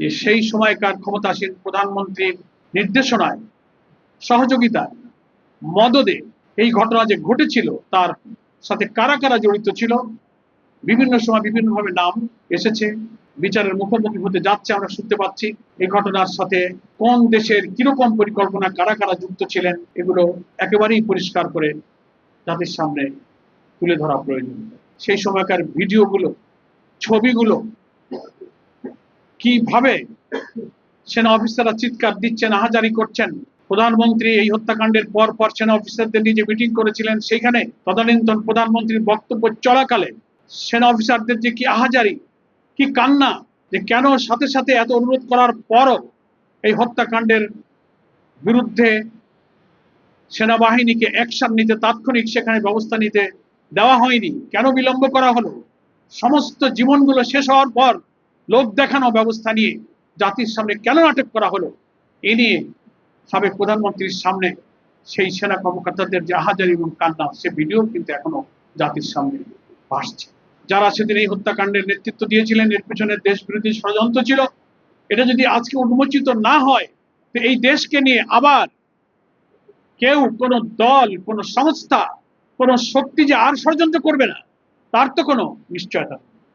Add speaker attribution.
Speaker 1: যে সেই সময়কার ক্ষমতাসীন প্রধানমন্ত্রীর নির্দেশনায়, সহযোগিতায়, মদদে এই ঘটনা যে ঘটেছিল তার সাথে কারা কারা জড়িত ছিল, বিভিন্ন সময় বিভিন্নভাবে নাম এসেছে, বিচারের মুখোমুখি হতে যাচ্ছে, আমরা শুনতে পাচ্ছি। এই ঘটনার সাথে কোন দেশের কিরকম পরিকল্পনা, কারা কারা যুক্ত ছিলেন, এগুলো একেবারেই পরিষ্কার করে জাতির সামনে তুলে ধরা প্রয়োজন। সেই সময়কার ভিডিওগুলো, ছবিগুলো, কিভাবে সেনা অফিসাররা চিৎকার দিচ্ছেন, আহাজারি করছেন। প্রধানমন্ত্রী এই হত্যাকাণ্ডের পর পর সেনা অফিসারদের নিয়ে যে মিটিং করেছিলেন, সেখানে তদানীন্তন প্রধানমন্ত্রীর বক্তব্য চলাকালে সেনা অফিসারদের যে কি আহাজারি, কি কান্না, যে কেন সাথে সাথে এত অনুরোধ করার পরও এই হত্যাকাণ্ডের বিরুদ্ধে সেনাবাহিনীকে অ্যাকশন নিতে, তাৎক্ষণিক সেখানে ব্যবস্থা নিতে দেওয়া হয়নি, কেন বিলম্ব করা হলো। সমস্ত জীবনগুলো শেষ হওয়ার পর লোক দেখানো ব্যবস্থা নিয়ে জাতির সামনে কেন নাটক করা হলো, এ নিয়ে সাবেক প্রধানমন্ত্রীর সামনে সেই সেনা কর্মকর্তাদের যে আহাজারি এবং কান্না, সে ভিডিও কিন্তু এখনো জাতির সামনে ভাসছে। যারা সেদিন এই হত্যাকাণ্ডের নেতৃত্ব দিয়েছিলেন, এর পেছনে দেশ বিরোধী ষড়যন্ত্র ছিল। এটা যদি আজকে উন্মোচিত না হয়, তো এই দেশকে নিয়ে আবার কেউ, কোনো দল, কোনো সংস্থা, কোনো শক্তি যে আর ষড়যন্ত্র করবে না, তার তো কোনো নিশ্চয়তা।